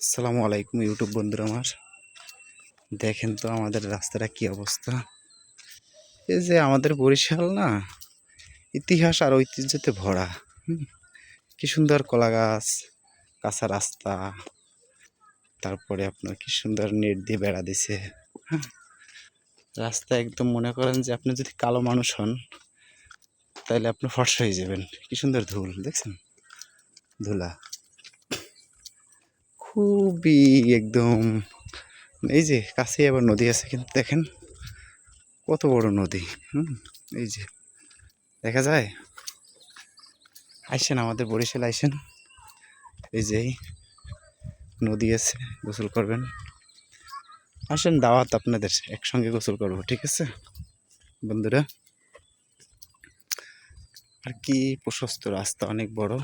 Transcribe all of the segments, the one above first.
আসসালামু আলাইকুম ইউটিউব বন্ধুরা আমার। দেখেন তো আমাদের রাস্তাটা কি অবস্থা। এই যে আমাদের বরিশাল না, ইতিহাস আর ঐতিহ্যতে ভরা। কি সুন্দর কলা গাছ, কাঁচা রাস্তা, তারপরে আপনার কি সুন্দর নেট দিয়ে বেড়া দিছে। হ্যাঁ, রাস্তা একদম মনে করেন যে আপনি যদি কালো মানুষ হন তাহলে আপনি ফর্সা হয়ে যাবেন। কি সুন্দর ধুল দেখছেন, ধুলা খুবই একদম। এই যে কাছে আবার নদী আছে, কিন্তু দেখেন কত বড় নদী। এই যে দেখা যায়। আইসেন আমাদের বরিশাল আইসেন, এই যে নদী আছে, গোসল করবেন। আসেন, দাওয়াত আপনাদের, একসঙ্গে গোসল করবো, ঠিক আছে বন্ধুরা। আর কি প্রশস্ত রাস্তা, অনেক বড়।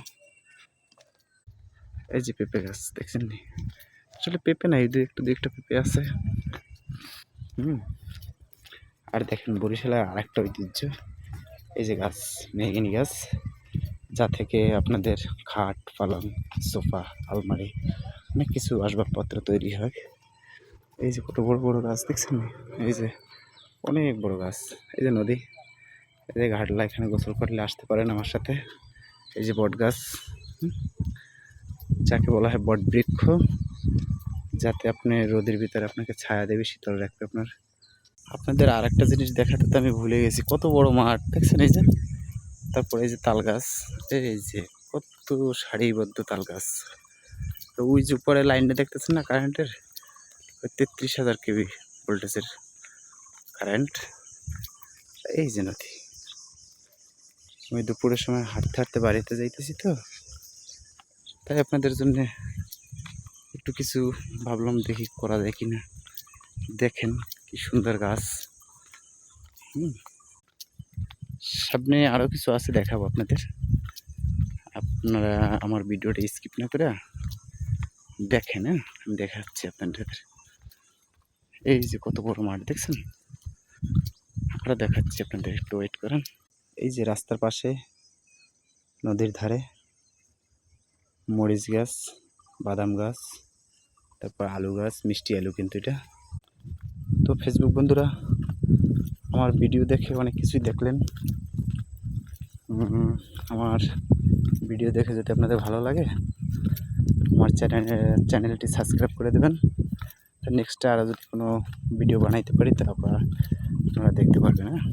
এই যে পেঁপে গাছ দেখছেন নি, আসলে পেঁপে নাই, দু একটা পেঁপে আছে। আর দেখেন বরিশালের আর একটা ঐতিহ্য, এই যে গাছ, মেহগিনি গাছ, যা থেকে আপনাদের খাট, পালং, সোফা, আলমারি, অনেক কিছু আসবাবপত্র তৈরি হয়। এই যে কত বড় বড় গাছ দেখছেন, এই যে অনেক বড় গাছ। এই যে নদী, এই যে ঘাটলা, এখানে গোসল করলে আসতে পারেন আমার সাথে। এই যে বট গাছ, যাকে বলা হয় বট বৃক্ষ, যাতে আপনি রোদের ভিতরে আপনাকে ছায়া দেবে, শীতল রাখবে আপনাদের আর একটা জিনিস দেখাতে তো আমি ভুলে গেছি, কত বড় মাঠ দেখছেন এই যে। তারপরে এই যে তাল গাছ, এই যে কত সারিবদ্ধ তাল গাছ। তো ওই যে উপরে লাইনটা দেখতেছেন না কারেন্টের, 33,000 কেভি ভোল্টেজের কারেন্ট। এই যে নদী, আমি দুপুরের সময় হাঁটতে হাঁটতে বাড়িতে যাইতেছি, তো তাই আপনাদের জন্য একটু কিছু ভাবলাম, দেখি করা যায় কিনা। দেখেন কি সুন্দর গাছ। সামনে আরও কিছু আছে, দেখাবো আপনাদের। আপনারা আমার ভিডিওটা স্কিপ না করে দেখেন। হ্যাঁ, আমি দেখাচ্ছি আপনাদের। এই যে কত বড় মাঠ দেখছেন, আমরা দেখাচ্ছি আপনাদের, একটু ওয়েট করেন। এই যে রাস্তার পাশে নদীর ধারে মরিচ গাছ, বাদাম গাছ, তারপর আলু গাছ, মিষ্টি আলু কিন্তু এটা। তো ফেসবুক বন্ধুরা, আমার ভিডিও দেখে অনেক কিছুই দেখলেন। আমার ভিডিও দেখে যদি আপনাদের ভালো লাগে, আমার চ্যানেলটি সাবস্ক্রাইব করে দেবেন। তো নেক্সটে আরও যদি কোনো ভিডিও বানাইতে পারি, তারপর আপনারা দেখতে পারবেন। হ্যাঁ,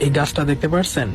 এই গাছটা দেখতে পাচ্ছেন?